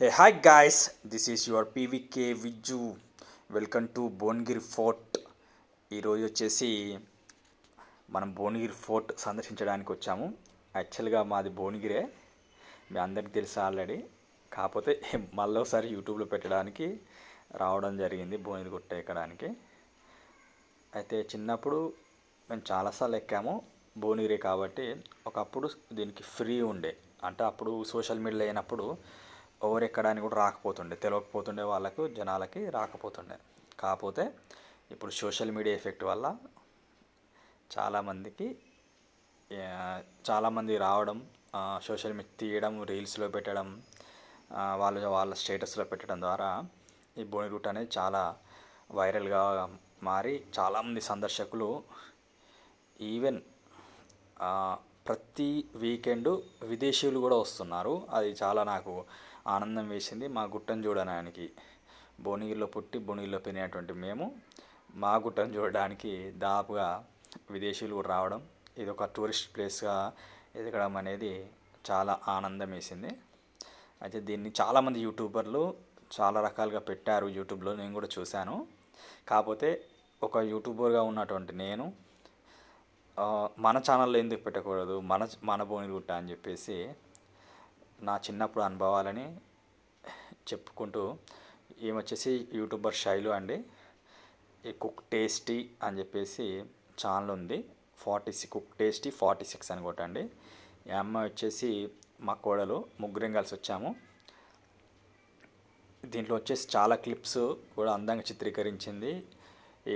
Hey, hi guys, this is your PVK Viju. Welcome to Bhuvanagiri fort. ఈరోజు వచ్చేసి మనం Bhuvanagiri fort సందర్శించడానికి వచ్చాము. యాక్చువల్గా మాది భువనగిరే, మీ అందరికీ తెలుసు ఆల్రెడీ. కాకపోతే మళ్ళీ ఒకసారి యూట్యూబ్లో పెట్టడానికి రావడం జరిగింది భువనగిరి గుట్ట ఎక్కడానికి. అయితే చిన్నప్పుడు మేము చాలాసార్లు ఎక్కాము భువనగిరి కాబట్టి. ఒకప్పుడు దీనికి ఫ్రీ ఉండే, అంటే అప్పుడు సోషల్ మీడియా లేనప్పుడు ఎవరు ఎక్కడానికి కూడా రాకపోతుండే, తెలియకపోతుండే, వాళ్ళకు జనాలకి రాకపోతుండే. కాకపోతే ఇప్పుడు సోషల్ మీడియా ఎఫెక్ట్ వల్ల చాలామంది రావడం, సోషల్ మీడియా తీయడం, రీల్స్లో పెట్టడం, వాళ్ళ స్టేటస్లో పెట్టడం ద్వారా ఈ భువనగిరి గుట్ట అనేది చాలా వైరల్గా మారి చాలామంది సందర్శకులు ఈవెన్ ప్రతి వీకెండ్ విదేశీయులు కూడా వస్తున్నారు. అది చాలా నాకు ఆనందం వేసింది. మా గుట్టను చూడడానికి, భువనగిరిలో పుట్టి భువనగిరిలో పెరిగినటువంటి మేము మా గుట్టను చూడడానికి దాదాపుగా విదేశీయులు కూడా రావడం, ఇది ఒక టూరిస్ట్ ప్లేస్గా ఎదగడం అనేది చాలా ఆనందం వేసింది. అయితే దీన్ని చాలామంది యూట్యూబర్లు చాలా రకాలుగా పెట్టారు యూట్యూబ్లో, నేను కూడా చూశాను. కాకపోతే ఒక యూట్యూబర్గా ఉన్నటువంటి నేను మన ఛానల్లో ఎందుకు పెట్టకూడదు, మన భువనగిరి గుట్ట అని చెప్పేసి నా చిన్నప్పుడు అనుభవాలని చెప్పుకుంటూ, ఏమొచ్చేసి యూట్యూబర్ శైలు అండి, ఈ కుక్ టేస్టీ అని చెప్పేసి ఛానల్ ఉంది. కుక్ టేస్టీ 46 అని కొట్టండి. ఈ అమ్మాయి వచ్చేసి మా కోడలు, ముగ్గురం కలిసి వచ్చాము. దీంట్లో వచ్చేసి చాలా క్లిప్స్ కూడా అందంగా చిత్రీకరించింది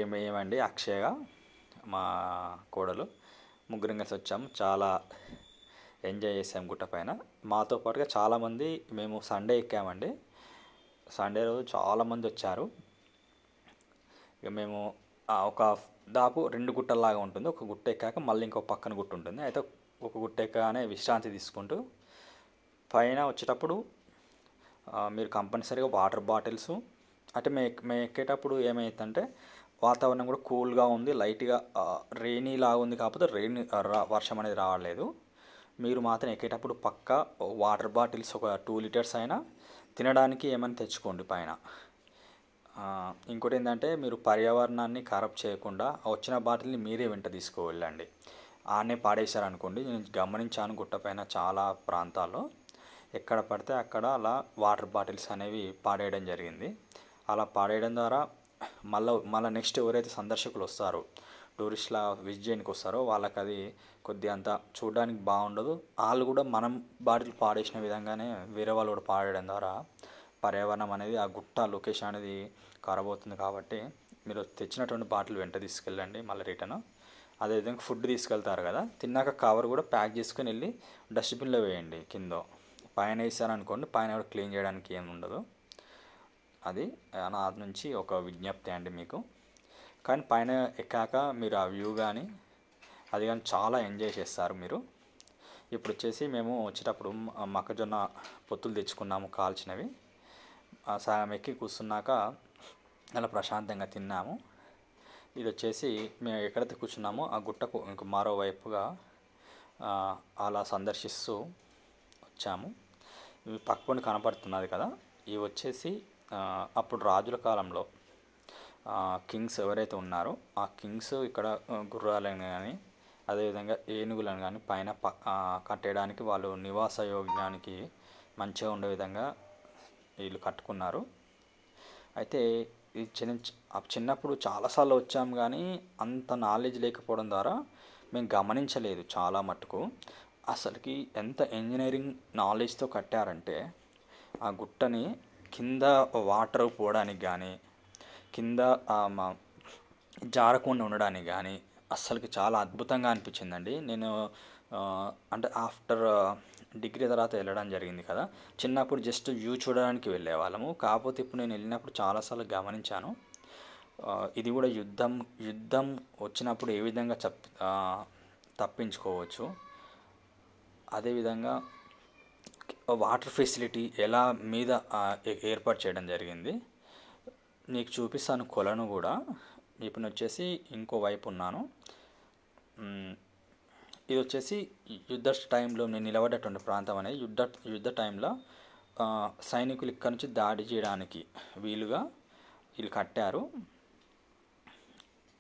ఏమండి అక్షయగా, మా కోడలు. ముగ్గురం కలిసి వచ్చాము, చాలా ఎంజాయ్ చేసాం గుట్ట పైన. మాతో పాటుగా చాలామంది, మేము సండే ఎక్కామండి. సండే రోజు చాలామంది వచ్చారు. ఇక మేము ఒక దాపు 2 గుట్టల్లాగా ఉంటుంది. ఒక గుట్ట ఎక్కాక మళ్ళీ ఇంకో పక్కన గుట్ట ఉంటుంది. అయితే ఒక గుట్ట ఎక్కగానే విశ్రాంతి తీసుకుంటూ పైన వచ్చేటప్పుడు మీరు కంపల్సరీగా వాటర్ బాటిల్స్, అంటే మేము ఎక్కేటప్పుడు ఏమవుతుందంటే వాతావరణం కూడా కూల్గా ఉంది, లైట్గా రెయినీ లాగా ఉంది. కాకపోతే వర్షం అనేది రావట్లేదు. మీరు మాత్రం ఎక్కేటప్పుడు పక్కా వాటర్ బాటిల్స్ ఒక 2 లీటర్స్ అయినా, తినడానికి ఏమైనా తెచ్చుకోండి పైన. ఇంకోటి ఏంటంటే, మీరు పర్యావరణాన్ని ఖరాబ్ చేయకుండా వచ్చిన బాటిల్ని మీరే వెంట తీసుకువెళ్ళండి. ఆడనే పాడేశారనుకోండి. నేను గమనించాను గుట్టపైన చాలా ప్రాంతాల్లో ఎక్కడ పడితే అక్కడ అలా వాటర్ బాటిల్స్ అనేవి పాడేయడం జరిగింది. అలా పాడేయడం ద్వారా మళ్ళీ నెక్స్ట్ ఎవరైతే సందర్శకులు వస్తారో, టూరిస్టుల విజిట్ చేయడానికి వస్తారో, వాళ్ళకి అది కొద్దిగా అంత చూడడానికి బాగుండదు. వాళ్ళు కూడా మనం బాటిల్ పాడేసిన విధంగానే వేరే వాళ్ళు కూడా పాడేయడం ద్వారా పర్యావరణం అనేది, ఆ గుట్ట లొకేషన్ అనేది ఖరాబ్ అవుతుంది. కాబట్టి మీరు తెచ్చినటువంటి బాటిల్ వెంట తీసుకెళ్ళండి మళ్ళీ రిటర్న్. అదేవిధంగా ఫుడ్ తీసుకెళ్తారు కదా, తిన్నాక కవర్ కూడా ప్యాక్ చేసుకుని వెళ్ళి డస్ట్బిన్లో వేయండి. కింద పైన వేసారనుకోండి, పైన కూడా క్లీన్ చేయడానికి ఏమి ఉండదు. అది నా నుంచి ఒక విజ్ఞప్తి అండి మీకు. కానీ పైన ఎక్కాక మీరు ఆ వ్యూ కానీ అది కానీ చాలా ఎంజాయ్ చేస్తారు మీరు. ఇప్పుడు వచ్చేసి మేము వచ్చేటప్పుడు మొక్కజొన్న పొత్తులు తెచ్చుకున్నాము కాల్చినవి. సగం ఎక్కి కూర్చున్నాక అలా ప్రశాంతంగా తిన్నాము. ఇది వచ్చేసి మేము ఎక్కడైతే కూర్చున్నామో ఆ గుట్టకు ఇంక మరోవైపుగా అలా సందర్శిస్తూ వచ్చాము. ఇవి పక్కన కనపడుతున్నది కదా, ఇవి వచ్చేసి అప్పుడు రాజుల కాలంలో కింగ్స్ ఎవరైతే ఉన్నారో ఆ కింగ్స్ ఇక్కడ గుర్రాలను కానీ అదేవిధంగా ఏనుగులను కానీ పైన కట్టేయడానికి, వాళ్ళు నివాస యోగ్యానికి మంచిగా ఉండే విధంగా వీళ్ళు కట్టుకున్నారు. అయితే ఇది చిన్నప్పుడు చాలాసార్లు వచ్చాము, కానీ అంత నాలెడ్జ్ లేకపోవడం ద్వారా మేము గమనించలేదు చాలా మట్టుకు. అసలుకి ఎంత ఇంజనీరింగ్ నాలెడ్జ్తో కట్టారంటే, ఆ గుట్టని కింద వాటర్ పోవడానికి కానీ, కింద జారకుండా ఉండడానికి కానీ అస్సలకి చాలా అద్భుతంగా అనిపించిందండి. నేను అంటే ఆఫ్టర్ డిగ్రీ తర్వాత వెళ్ళడం జరిగింది కదా, చిన్నప్పుడు జస్ట్ వ్యూ చూడడానికి వెళ్ళే వాళ్ళము. కాకపోతే ఇప్పుడు నేను వెళ్ళినప్పుడు చాలాసార్లు గమనించాను. ఇది కూడా యుద్ధం వచ్చినప్పుడు ఏ విధంగా తప్పించుకోవచ్చు, అదేవిధంగా వాటర్ ఫెసిలిటీ ఎలా మీద ఏర్పాటు చేయడం జరిగింది. నీకు చూపిస్తాను కొలను కూడా. ఇప్పుడు వచ్చేసి ఇంకో వైపు ఉన్నాను. ఇది వచ్చేసి యుద్ధ టైంలో నేను నిలబడేటువంటి ప్రాంతం అనేది యుద్ధ టైంలో సైనికులు ఇక్కడ నుంచి దాడి చేయడానికి వీలుగా వీళ్ళు కట్టారు.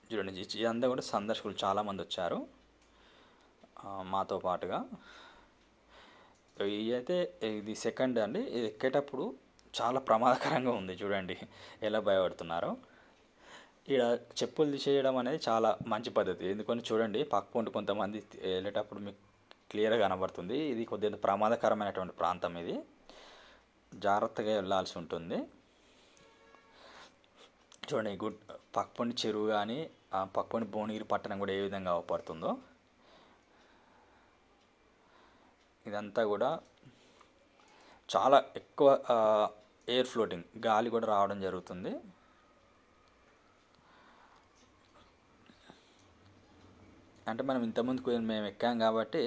చూడండి, ఇదంతా కూడా సందర్శకులు చాలామంది వచ్చారు మాతో పాటుగా. ఇది అయితే ఇది సెకండ్ అండి. ఇది ఎక్కేటప్పుడు చాలా ప్రమాదకరంగా ఉంది. చూడండి ఎలా భయపడుతున్నారో. ఇక్కడ చెప్పులు తీసేయడం అనేది చాలా మంచి పద్ధతి. ఎందుకని చూడండి, పక్క కొంతమంది వెళ్ళేటప్పుడు మీకు క్లియర్గా కనబడుతుంది. ఇది కొద్దిగా ప్రమాదకరమైనటువంటి ప్రాంతం. ఇది జాగ్రత్తగా వెళ్ళాల్సి ఉంటుంది. చూడండి, పక్కపొండి చెరువు కానీ పక్కపొండి భువనగిరి పట్టణం కూడా ఏ విధంగా అవపడుతుందో. ఇదంతా కూడా చాలా ఎక్కువ ఎయిర్ ఫ్లోటింగ్, గాలి కూడా రావడం జరుగుతుంది. అంటే మనం ఇంతకుముందుకు మేము ఎక్కాం కాబట్టి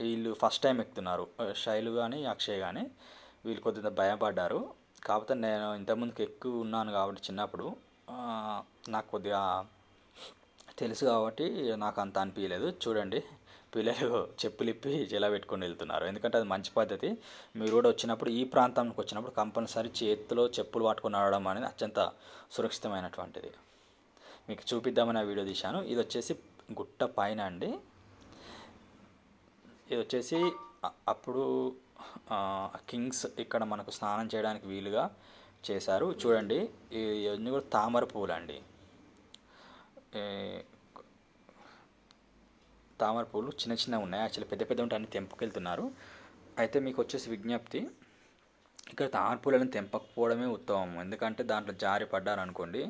వీళ్ళు ఫస్ట్ టైం ఎక్కుతున్నారు. శైలు కానీ అక్షయ్ కానీ వీళ్ళు కొద్దిగా భయపడ్డారు. కాకపోతే నేను ఇంతకుముందుకు ఎక్కువ ఉన్నాను కాబట్టి చిన్నప్పుడు నాకు కొద్దిగా తెలుసు కాబట్టి నాకు అంత అనిపించలేదు. చూడండి, పిల్లలు చెప్పులు ఇప్పి జల పెట్టుకొని వెళ్తున్నారు. ఎందుకంటే అది మంచి పద్ధతి. మీరు కూడా వచ్చినప్పుడు ఈ ప్రాంతానికి వచ్చినప్పుడు కంపల్సరీ చేతిలో చెప్పులు పట్టుకొని నడవడం అనేది అత్యంత సురక్షితమైనటువంటిది. మీకు చూపిద్దామని ఆ వీడియో తీశాను. ఇది వచ్చేసి గుట్ట పైన అండి. ఇది వచ్చేసి అప్పుడు కింగ్స్ ఇక్కడ మనకు స్నానం చేయడానికి వీలుగా చేశారు. చూడండి, ఇవన్నీ కూడా తామర పూలు అండి. తామర పూలు చిన్న చిన్నగా ఉన్నాయి. యాక్చువల్లీ పెద్ద పెద్ద ఉంటే అన్ని తెంపుకెళ్తున్నారు. అయితే మీకు వచ్చేసి విజ్ఞప్తి, ఇక్కడ తామర పూలను తెంపకపోవడమే ఉత్తమం. ఎందుకంటే దాంట్లో జారి పడ్డారనుకోండి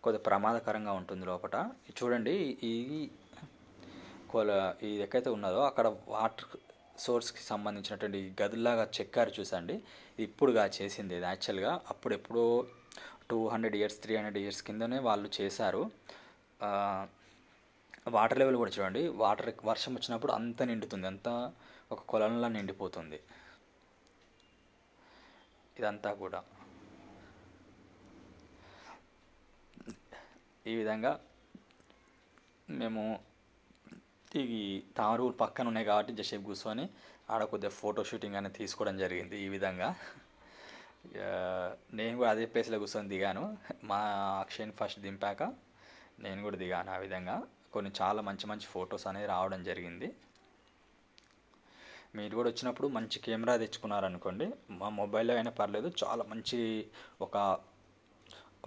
కొద్దిగా ప్రమాదకరంగా ఉంటుంది లోపల. చూడండి, ఇది ఎక్కడైతే ఉన్నదో అక్కడ వాటర్ సోర్స్కి సంబంధించినటువంటి గదుల్లాగా చెక్కారు. చూసండి, ఇప్పుడుగా చేసింది ఇది. యాక్చువల్గా అప్పుడెప్పుడో 200 years 300 years కిందనే వాళ్ళు చేశారు. వాటర్ లెవెల్ కూడా చూడండి, వర్షం వచ్చినప్పుడు అంత నిండుతుంది, అంతా ఒక కొలంలా నిండిపోతుంది. ఇదంతా కూడా ఈ విధంగా మేము ఈ తామర పక్కన ఉన్నాయి కాబట్టి జస్ట్ కూర్చొని ఆడ కొద్దిగా ఫోటో షూటింగ్ అనేది తీసుకోవడం జరిగింది. ఈ విధంగా నేను కూడా అదే ప్లేస్లో కూర్చొని దిగాను. మా అక్షయ్ని ఫస్ట్ దింపాక నేను కూడా దిగాను. ఆ విధంగా కొన్ని చాలా మంచి మంచి ఫొటోస్ అనేది రావడం జరిగింది. మీరు కూడా వచ్చినప్పుడు మంచి కెమెరా తెచ్చుకున్నారనుకోండి, మా మొబైల్లో అయినా పర్లేదు, చాలా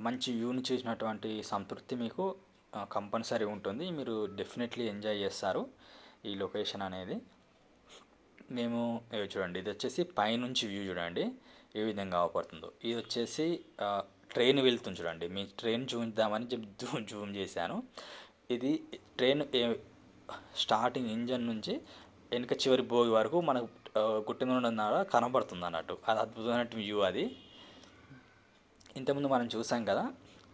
మంచి వ్యూని చేసినటువంటి సంతృప్తి మీకు కంపల్సరీ ఉంటుంది. మీరు డెఫినెట్లీ ఎంజాయ్ చేస్తారు ఈ లొకేషన్ అనేది. మేము చూడండి, ఇది వచ్చేసి పైనుంచి వ్యూ చూడండి ఏ విధంగా అవపడుతుందో. ఇది వచ్చేసి ట్రైన్ వెళ్తుంది చూడండి. మీ ట్రైన్ చూద్దామని చెప్పి జూమ్ చేశాను. ఇది ట్రైన్ స్టార్టింగ్ ఇంజన్ నుంచి వెనుక చివరి భోగి వరకు మనకు గుట్ట మీద కనబడుతుంది అన్నట్టు. అది అద్భుతమైన వ్యూ. అది ఇంతకుముందు మనం చూసాం కదా,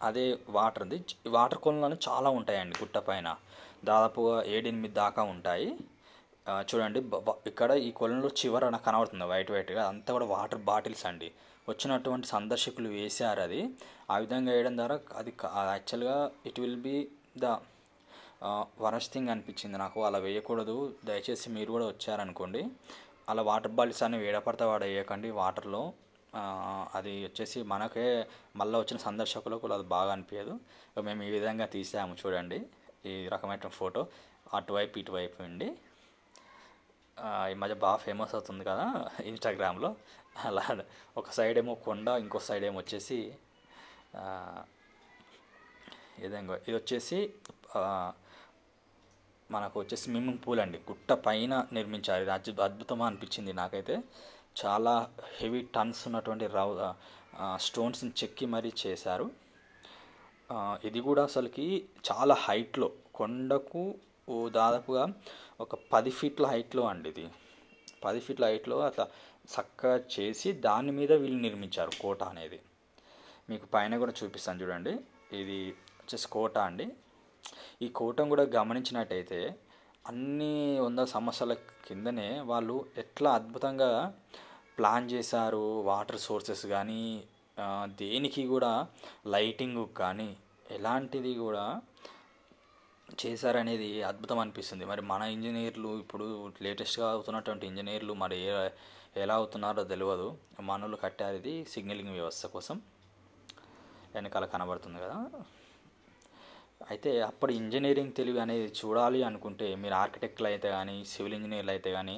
అదే వాటర్ది. వాటర్ కొలను చాలా ఉంటాయండి గుట్ట పైన, దాదాపుగా 7-8 దాకా ఉంటాయి. చూడండి, ఇక్కడ ఈ కొలంలో చివర కనబడుతుంది వైట్గా, అంతా కూడా వాటర్ బాటిల్స్ అండి. వచ్చినటువంటి సందర్శకులు వేశారు అది. ఆ విధంగా వేయడం ద్వారా అది యాక్చువల్గా it will be the worst thing అనిపించింది నాకు. అలా వేయకూడదు. దయచేసి మీరు కూడా వచ్చారనుకోండి, అలా వాటర్ బాటిల్స్ అన్ని వేడపడితే వేయకండి వాటర్లో. అది వచ్చేసి మనకే మళ్ళీ వచ్చిన సందర్శకులకు అది బాగా అనిపించదు. మేము ఈ విధంగా తీసాము చూడండి, ఈ రకమైన ఫోటో. అటువైపు ఇటువైపు అండి. ఈ మధ్య బాగా ఫేమస్ అవుతుంది కదా ఇన్స్టాగ్రామ్లో. అలా ఒక సైడ్ ఏమో కొండ, ఇంకో సైడ్ ఏమో వచ్చేసి విధంగా ఇది వచ్చేసి మనకు వచ్చేసి స్విమ్మింగ్ పూల్ అండి. గుట్ట పైన నిర్మించారు. ఇది అద్భుతంగా అనిపించింది నాకైతే. చాలా హెవీ టన్స్ ఉన్నటువంటి స్టోన్స్ని చెక్కి మరీ చేశారు. ఇది కూడా అసలుకి చాలా హైట్లో, కొండకు దాదాపుగా ఒక 10 feet హైట్లో అండి. ఇది 10 feet హైట్లో అట్లా చక్కగా చేసి దాని మీద వీళ్ళు నిర్మించారు కోట అనేది. మీకు పైన కూడా చూపిస్తాను చూడండి. ఇది వచ్చేసి కోట అండి. ఈ కోటను కూడా గమనించినట్టయితే అన్ని 100 సంవత్సరాల కిందనే వాళ్ళు ఎట్లా అద్భుతంగా ప్లాన్ చేశారు. వాటర్ సోర్సెస్ కానీ దేనికి కూడా లైటింగ్ కానీ ఎలాంటిది కూడా చేశారనేది అద్భుతం అనిపిస్తుంది. మరి మన ఇంజనీర్లు ఇప్పుడు లేటెస్ట్గా అవుతున్నటువంటి ఇంజనీర్లు మరి ఎలా అవుతున్నారో తెలియదు. మానవులు కట్టారు, ఇది సిగ్నలింగ్ వ్యవస్థ కోసం. వెనకాల కనబడుతుంది కదా. అయితే అప్పుడు ఇంజనీరింగ్ తెలివి అనేది చూడాలి అనుకుంటే మీరు ఆర్కిటెక్ట్లు అయితే కానీ, సివిల్ ఇంజనీర్లు అయితే కానీ